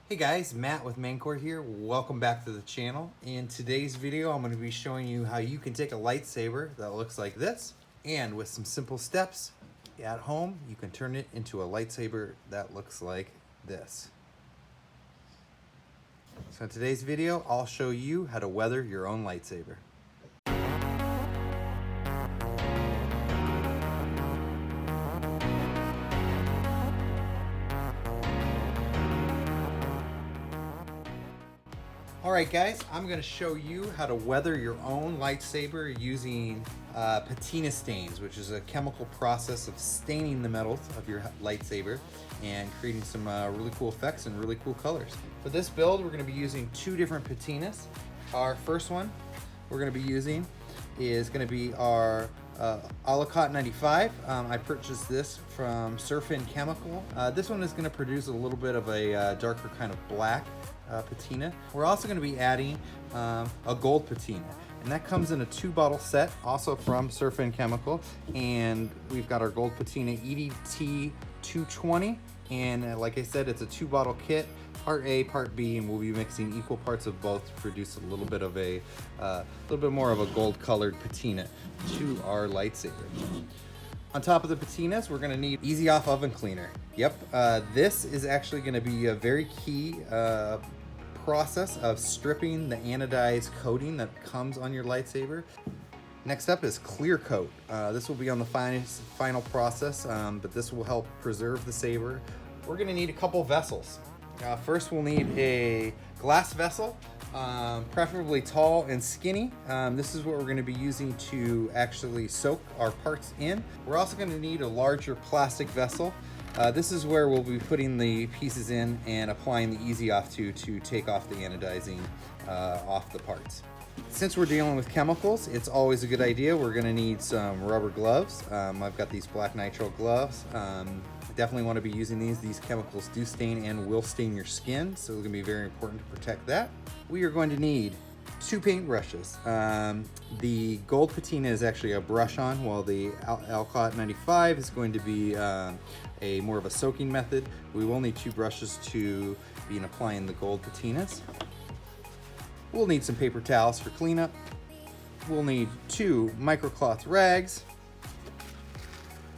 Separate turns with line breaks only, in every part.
Hey guys, Matt with Mancor here. Welcome back to the channel. In today's video, I'm going to be showing you how you can take a lightsaber that looks like this, and with some simple steps at home, you can turn it into a lightsaber that looks like this. So in today's video, I'll show you how to weather your own lightsaber. Alright guys, I'm going to show you how to weather your own lightsaber using patina stains, which is a chemical process of staining the metals of your lightsaber and creating some really cool effects and really cool colors. For this build, we're going to be using two different patinas. Our first one we're going to be using is going to be our Alucot 95. I purchased this from Surfin Chemical. This one is going to produce a little bit of a darker kind of black patina. We're also going to be adding a gold patina, and that comes in a 2-bottle set, also from Surfin Chemical. And we've got our gold patina EDT 220, and like I said, it's a 2-bottle kit, part A, part B, and we'll be mixing equal parts of both to produce a little bit of a little bit more of a gold colored patina to our lightsaber. On top of the patinas, we're going to need Easy Off oven cleaner. Yep, this is actually going to be a very key process of stripping the anodized coating that comes on your lightsaber. Next up is clear coat. This will be on the final process, but this will help preserve the saber. We're going to need a couple vessels. First, we'll need a glass vessel, preferably tall and skinny. This is what we're going to be using to actually soak our parts in. We're also going to need a larger plastic vessel. This is where we'll be putting the pieces in and applying the Easy Off to take off the anodizing off the parts. Since we're dealing with chemicals, it's always a good idea. We're going to need some rubber gloves. I've got these black nitrile gloves. Definitely want to be using these. These chemicals do stain and will stain your skin, so it's going to be very important to protect that. We are going to need 2 paint brushes. The gold patina is actually a brush on, while the Alucot 95 is going to be a more of a soaking method. We will need 2 brushes to be applying the gold patinas. We'll need some paper towels for cleanup. We'll need 2 microcloth rags,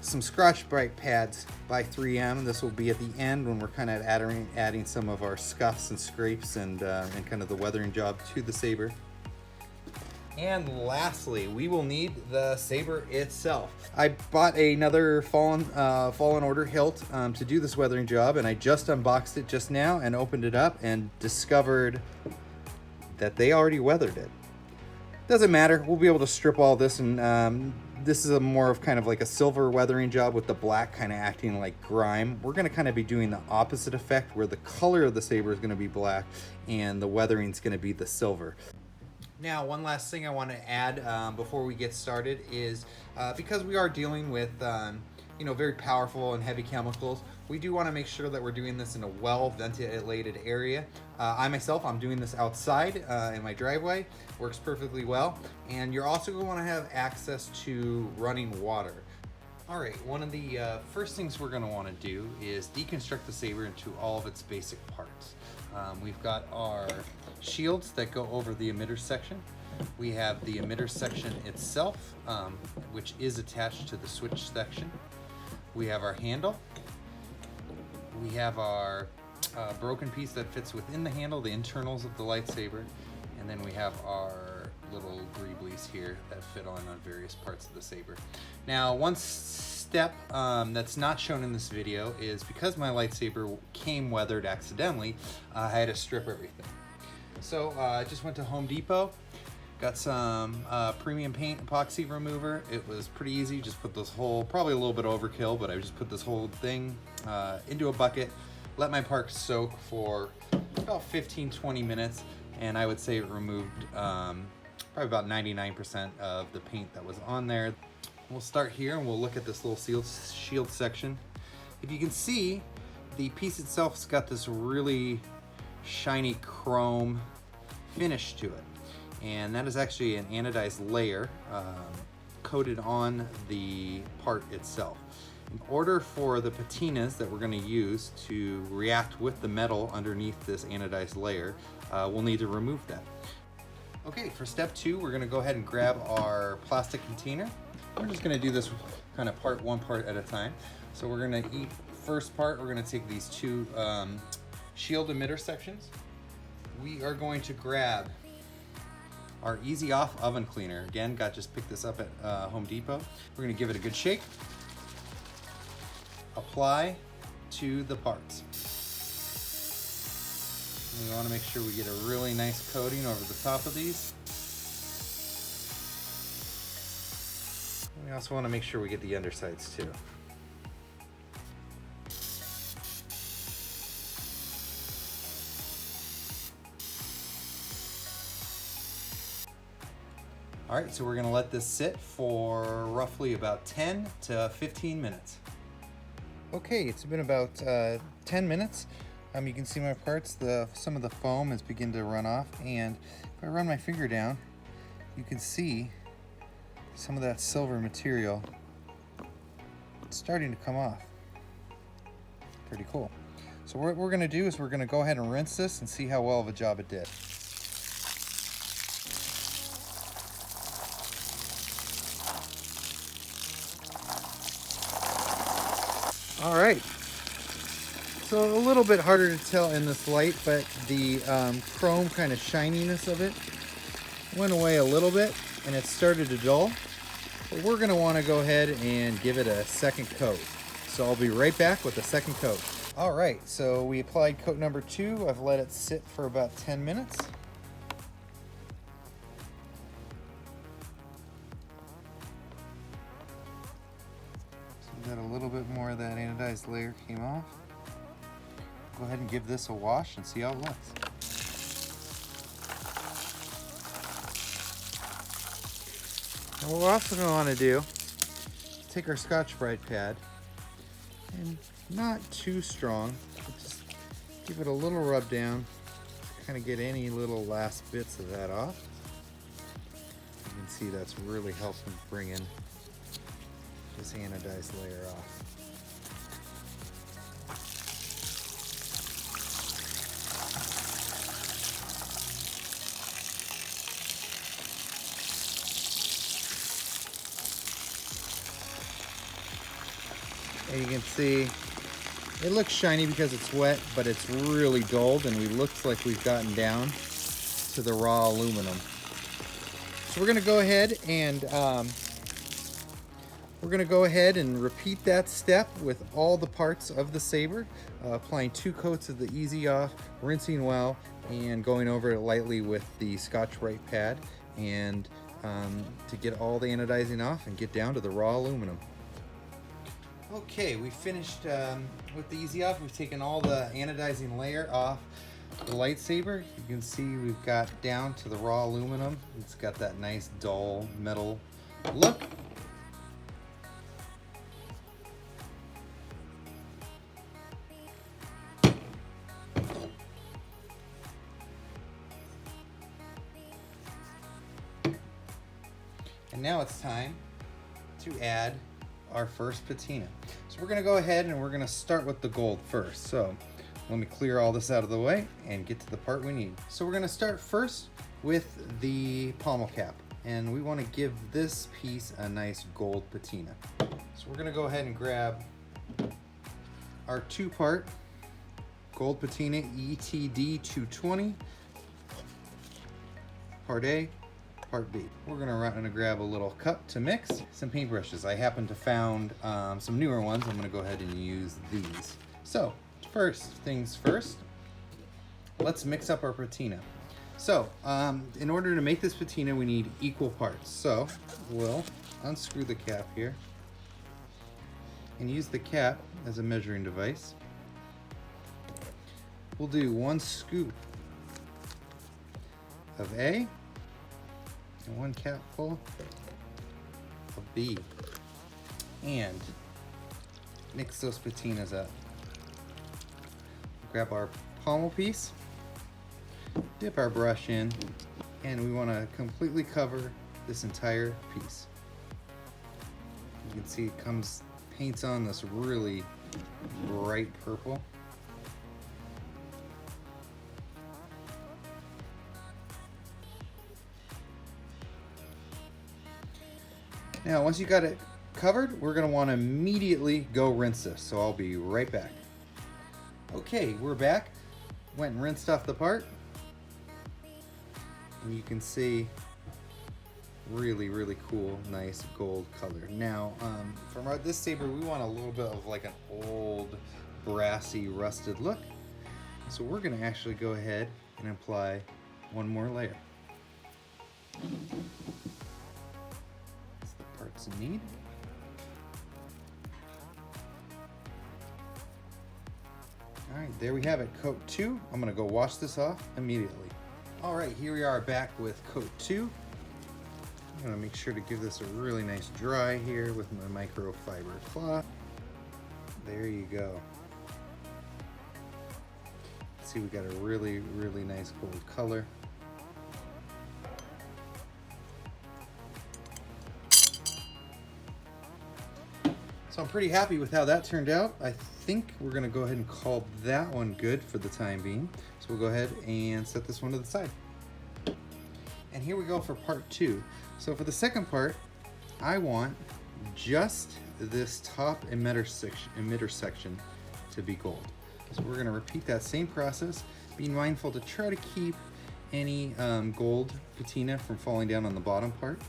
some Scotch-Brite pads by 3M. This will be at the end when we're kind of adding some of our scuffs and scrapes and kind of the weathering job to the saber. And lastly, we will need the saber itself. I bought another Fallen Order hilt to do this weathering job, and I just unboxed it just now and opened it up and discovered that they already weathered it. Doesn't matter, we'll be able to strip all this, and this is a more of kind of like a silver weathering job with the black kind of acting like grime. We're going to kind of be doing the opposite effect, where the color of the saber is going to be black and the weathering is going to be the silver. Now, one last thing I want to add before we get started is because we are dealing with very powerful and heavy chemicals, we do want to make sure that we're doing this in a well-ventilated area. I'm doing this outside in my driveway. Works perfectly well. And you're also going to want to have access to running water. All right, one of the first things we're going to want to do is deconstruct the saber into all of its basic parts. We've got our shields that go over the emitter section. We have the emitter section itself, which is attached to the switch section. We have our handle. We have our broken piece that fits within the handle, the internals of the lightsaber, and then we have our little greeblies here that fit on various parts of the saber. Now, one step that's not shown in this video is because my lightsaber came weathered accidentally, I had to strip everything. So I just went to Home Depot, got some premium paint epoxy remover. It was pretty easy. Just put this whole, probably a little bit overkill, but I just put this whole thing into a bucket, let my parts soak for about 15-20 minutes, and I would say it removed probably about 99% of the paint that was on there. We'll start here and we'll look at this little shield section. If you can see, the piece itself's got this really shiny chrome finish to it, and that is actually an anodized layer coated on the part itself. In order for the patinas that we're going to use to react with the metal underneath this anodized layer, we'll need to remove that. Okay, for step 2, we're going to go ahead and grab our plastic container. We're just going to do this kind of one part at a time. So we're going to first part, we're going to take these 2 shield emitter sections. We are going to grab our Easy Off oven cleaner. Again, just picked this up at Home Depot. We're going to give it a good shake. Apply to the parts. We want to make sure we get a really nice coating over the top of these. We also want to make sure we get the undersides too. All right, so we're going to let this sit for roughly about 10 to 15 minutes. Okay, it's been about 10 minutes. You can see my parts, some of the foam has begun to run off, and if I run my finger down, you can see some of that silver material starting to come off. Pretty cool. So what we're going to do is we're going to go ahead and rinse this and see how well of a job it did. All right. So a little bit harder to tell in this light, but the chrome kind of shininess of it went away a little bit and it started to dull. But we're going to want to go ahead and give it a second coat. So I'll be right back with the second coat. All right, so we applied coat number 2. I've let it sit for about 10 minutes. So we got a little bit more of that anodized layer came off. Go ahead and give this a wash and see how it looks. And what we're also going to want to do is take our Scotch-Brite pad, and not too strong, but just give it a little rub down to kind of get any little last bits of that off. You can see that's really helping bring in this anodized layer off. And you can see it looks shiny because it's wet, but it's really dulled, and it looks like we've gotten down to the raw aluminum. So we're going to go ahead and repeat that step with all the parts of the saber, applying 2 coats of the Easy Off, rinsing well, and going over it lightly with the Scotch-Brite pad, and to get all the anodizing off and get down to the raw aluminum. Okay, we finished with the Easy Off. We've taken all the anodizing layer off the lightsaber. You can see we've got down to the raw aluminum. It's got that nice dull metal look. And now it's time to add our first patina. So we're going to go ahead and we're going to start with the gold first. So let me clear all this out of the way and get to the part we need. So we're going to start first with the pommel cap, and we want to give this piece a nice gold patina. So we're going to go ahead and grab our 2-part gold patina ETD 220, part A, part B. We're gonna grab a little cup to mix, some paintbrushes. I happen to found some newer ones. I'm gonna go ahead and use these. So first things first, let's mix up our patina. So in order to make this patina, we need equal parts. So we'll unscrew the cap here and use the cap as a measuring device. We'll do 1 scoop of A and 1 capful of B, and mix those patinas up. Grab our pommel piece, dip our brush in, and we want to completely cover this entire piece. You can see it comes paints on this really bright purple. Now, once you got it covered, we're going to want to immediately go rinse this. So I'll be right back. Okay, we're back. Went and rinsed off the part. And you can see really, really cool, nice gold color. Now, from this saber, we want a little bit of like an old, brassy, rusted look. So we're going to actually go ahead and apply one more layer. That's the parts you need. All right, there we have it, coat 2. I'm gonna go wash this off immediately. All right, here we are back with coat 2. I'm gonna make sure to give this a really nice dry here with my microfiber cloth. There you go. See, we got a really, really nice gold color. So I'm pretty happy with how that turned out. I think we're gonna go ahead and call that one good for the time being. So we'll go ahead and set this one to the side. And here we go for part 2. So for the second part, I want just this top emitter section to be gold. So we're gonna repeat that same process, being mindful to try to keep any gold patina from falling down on the bottom part.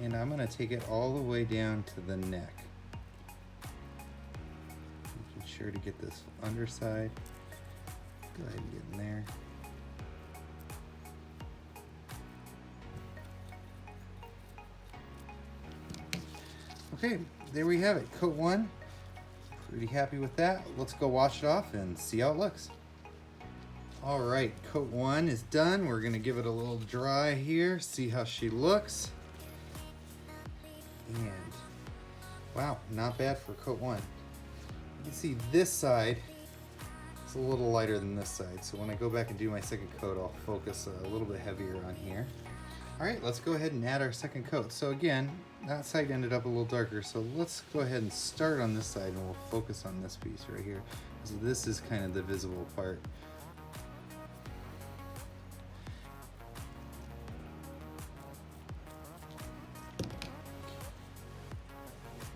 And I'm going to take it all the way down to the neck. Making sure to get this underside. Go ahead and get in there. Okay, there we have it. Coat 1. Pretty happy with that. Let's go wash it off and see how it looks. All right, coat 1 is done. We're going to give it a little dry here, see how she looks. And wow, not bad for coat 1. You can see this side is a little lighter than this side. So when I go back and do my second coat, I'll focus a little bit heavier on here. All right, let's go ahead and add our second coat. So again, that side ended up a little darker. So let's go ahead and start on this side and we'll focus on this piece right here. So this is kind of the visible part.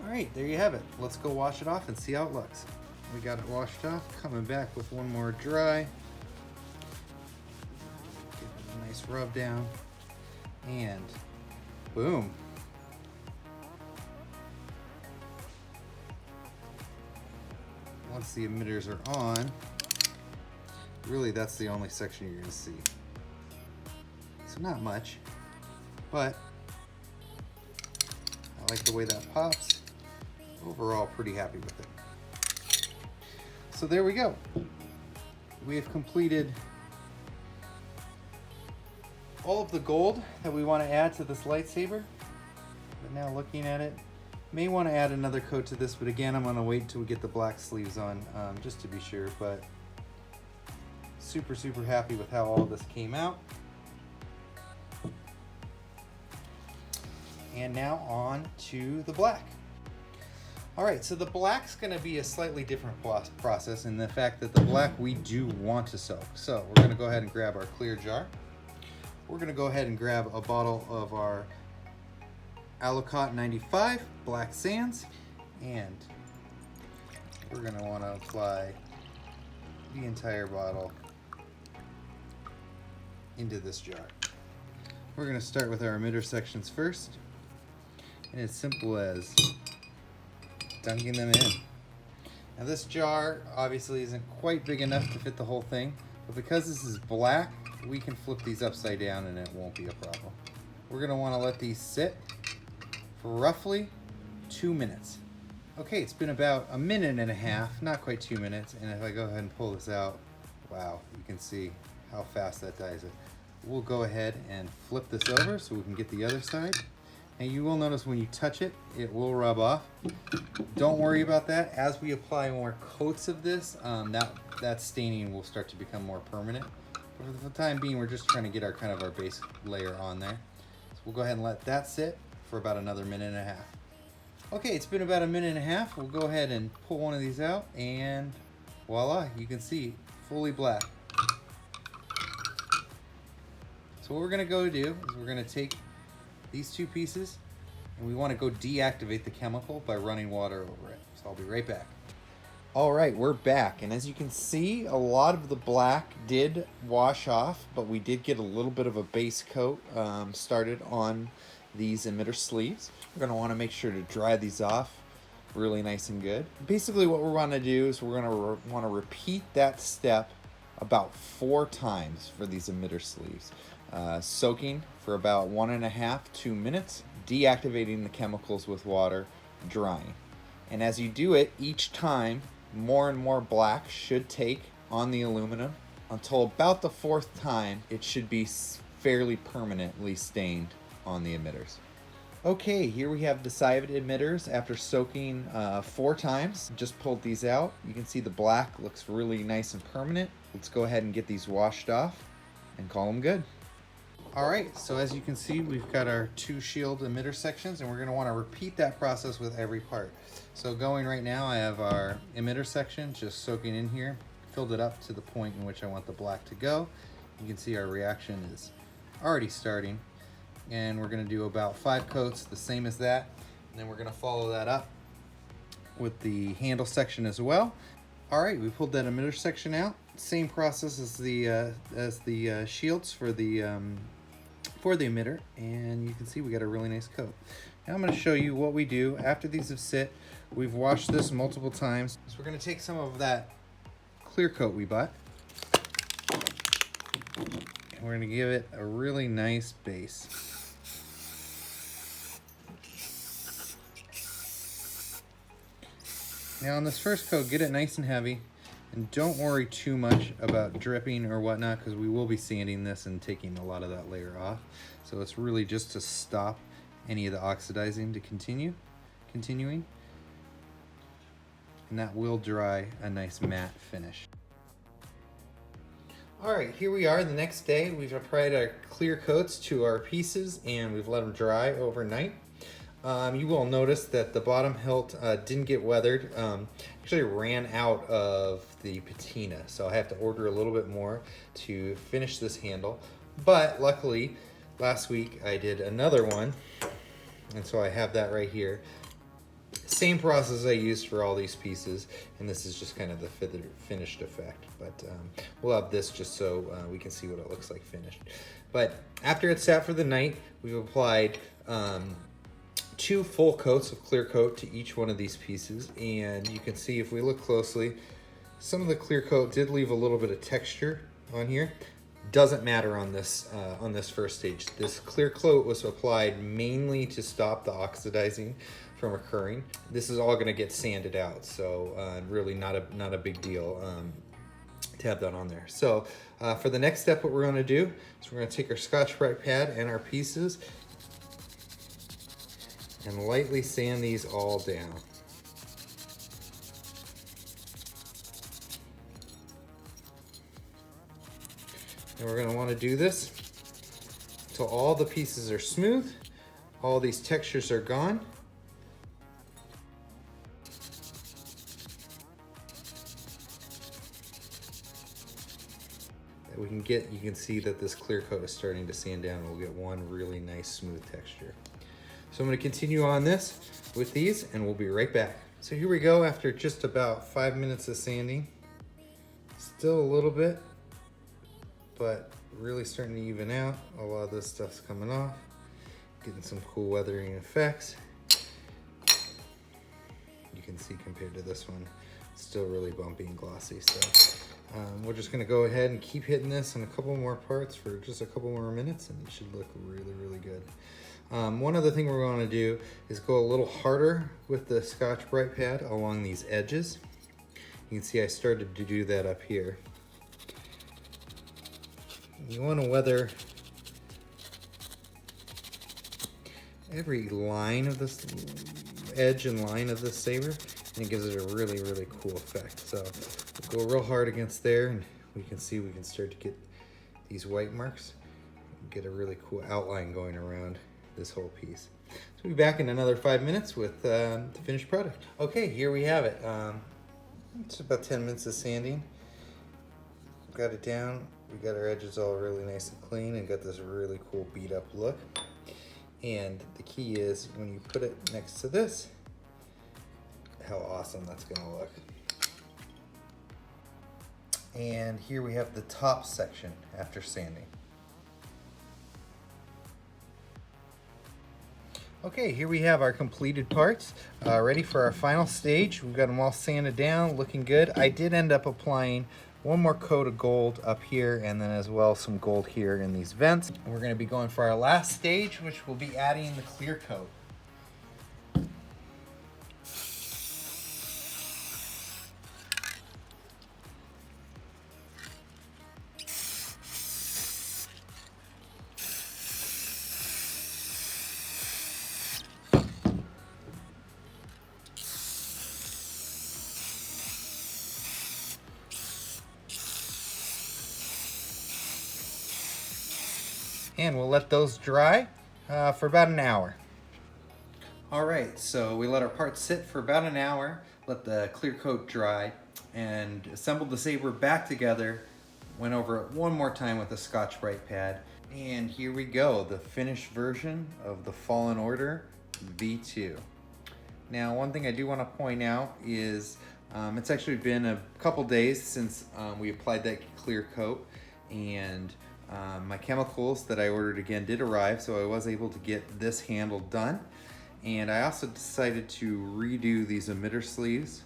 All right, there you have it. Let's go wash it off and see how it looks. We got it washed off, coming back with one more dry. Give it a nice rub down, and boom. Once the emitters are on, really that's the only section you're gonna see. So not much, but I like the way that pops. Overall, pretty happy with it. So there we go. We have completed all of the gold that we want to add to this lightsaber. But now looking at it, may want to add another coat to this, but again, I'm going to wait until we get the black sleeves on just to be sure. But super, super happy with how all this came out. And now on to the black. All right, so the black's gonna be a slightly different process in the fact that the black we do want to soak. So we're gonna go ahead and grab our clear jar. We're gonna go ahead and grab a bottle of our Alucot 95 Black Sands, and we're gonna wanna apply the entire bottle into this jar. We're gonna start with our emitter sections first, and it's simple as dunking them in. Now this jar obviously isn't quite big enough to fit the whole thing, but because this is black, we can flip these upside down and it won't be a problem. We're gonna wanna let these sit for roughly 2 minutes. Okay, it's been about a minute and a half, not quite 2 minutes, and if I go ahead and pull this out, wow, you can see how fast that dies it. We'll go ahead and flip this over so we can get the other side. And you will notice when you touch it, it will rub off. Don't worry about that. As we apply more coats of this, that staining will start to become more permanent. But for the time being, we're just trying to get our kind of our base layer on there. So we'll go ahead and let that sit for about another minute and a half. Okay, it's been about a minute and a half. We'll go ahead and pull one of these out, and voila, you can see fully black. So what we're gonna go do is we're gonna take these two pieces, and we want to go deactivate the chemical by running water over it. So I'll be right back. All right, we're back, and as you can see, a lot of the black did wash off, but we did get a little bit of a base coat started on these emitter sleeves. We're going to want to make sure to dry these off really nice and good. Basically what we want to do is we're going to want to repeat that step about 4 times for these emitter sleeves. Soaking for about 1.5 to 2 minutes, deactivating the chemicals with water, drying. And as you do it, each time, more and more black should take on the aluminum until about the 4th time, it should be fairly permanently stained on the emitters. Okay, here we have the side emitters after soaking 4 times. Just pulled these out. You can see the black looks really nice and permanent. Let's go ahead and get these washed off and call them good. All right, so as you can see, we've got our 2 shield emitter sections, and we're going to want to repeat that process with every part. So going right now, I have our emitter section just soaking in here, filled it up to the point in which I want the black to go. You can see our reaction is already starting, and we're going to do about 5 coats, the same as that, and then we're going to follow that up with the handle section as well. All right, we pulled that emitter section out. Same process as the shields for the emitter, and you can see we got a really nice coat. Now I'm going to show you what we do after these have sit. We've washed this multiple times, so we're going to take some of that clear coat we bought, and we're going to give it a really nice base. Now on this first coat, get it nice and heavy, and don't worry too much about dripping or whatnot, because we will be sanding this and taking a lot of that layer off. So it's really just to stop any of the oxidizing to continuing. And that will dry a nice matte finish. All right, here we are the next day. We've applied our clear coats to our pieces, and we've let them dry overnight. You will notice that the bottom hilt didn't get weathered. Actually ran out of the patina, so I have to order a little bit more to finish this handle. But luckily, last week I did another one, and so I have that right here. Same process I used for all these pieces, and this is just kind of the finished effect. But we'll have this just so we can see what it looks like finished. But after it's sat for the night, we've applied 2 full coats of clear coat to each one of these pieces, and you can see if we look closely, some of the clear coat did leave a little bit of texture on here. Doesn't matter on this first stage. This clear coat was applied mainly to stop the oxidizing from occurring. This is all going to get sanded out, so really not a big deal to have that on there. So for the next step, what we're going to do is we're going to take our Scotch-Brite pad and our pieces and lightly sand these all down. And we're going to want to do this until all the pieces are smooth, all these textures are gone. You can see that this clear coat is starting to sand down, and we'll get one really nice smooth texture. So I'm going to continue on this with these, and we'll be right back. So here we go after just about 5 minutes of sanding. Still a little bit, but really starting to even out. A lot of this stuff's coming off. Getting some cool weathering effects. You can see compared to this one, it's still really bumpy and glossy. So we're just going to go ahead and keep hitting this in a couple more parts for just a couple more minutes, and it should look really, really good. One other thing we're going to do is go a little harder with the Scotch-Brite pad along these edges. You can see I started to do that up here. You want to weather every line of this edge and line of this saber, and it gives it a really, really cool effect. So we'll go real hard against there, and we can see we can start to get these white marks, get a really cool outline going around this whole piece. So we'll be back in another 5 minutes with the finished product. Okay, here we have it. It's about 10 minutes of sanding. Got it down. We got our edges all really nice and clean and got this really cool beat up look. And the key is when you put it next to this, how awesome that's gonna look. And here we have the top section after sanding. Okay, here we have our completed parts, ready for our final stage. We've got them all sanded down, looking good. I did end up applying one more coat of gold up here, and then as well some gold here in these vents. We're gonna be going for our last stage, which will be adding the clear coat. And we'll let those dry for about an hour. All right, so we let our parts sit for about an hour, let the clear coat dry, and assembled the saber back together, went over it one more time with a Scotch-Brite pad, and here we go, the finished version of the Fallen Order V2. Now, one thing I do want to point out is it's actually been a couple days since we applied that clear coat, and my chemicals that I ordered again did arrive, so I was able to get this handle done. And I also decided to redo these emitter sleeves.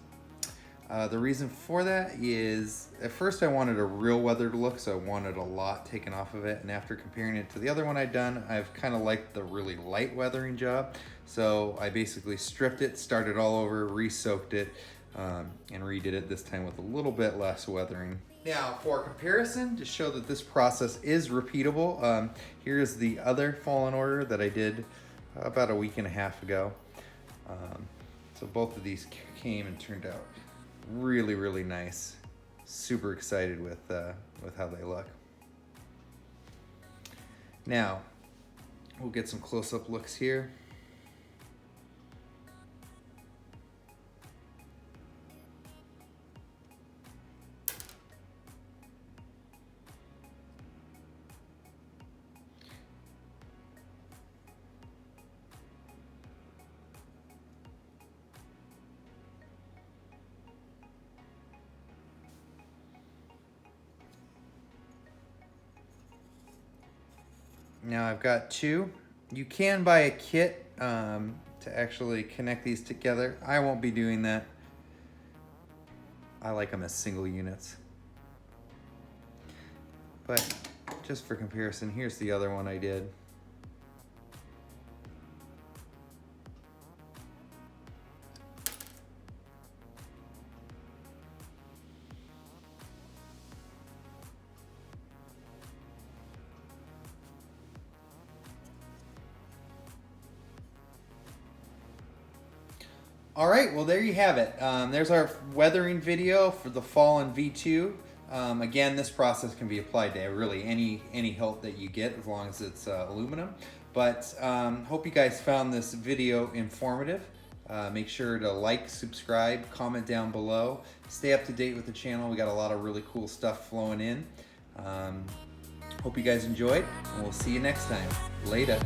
The reason for that is, at first I wanted a real weathered look, so I wanted a lot taken off of it. And after comparing it to the other one I'd done, I've kind of liked the really light weathering job. So I basically stripped it, started all over, re-soaked it, and redid it this time with a little bit less weathering. Now, for comparison, to show that this process is repeatable, here's the other Fallen Order that I did about a week and a half ago. So both of these came and turned out really, really nice. Super excited with how they look. Now, we'll get some close-up looks here. Now I've got two. You can buy a kit to actually connect these together. I won't be doing that. I like them as single units. But just for comparison, here's the other one I did. All right, well, there you have it. There's our weathering video for the Fallen V2. Again, this process can be applied to really any hilt that you get, as long as it's aluminum. But hope you guys found this video informative. Make sure to like, subscribe, comment down below. Stay up to date with the channel. We got a lot of really cool stuff flowing in. Hope you guys enjoyed, and we'll see you next time. Later.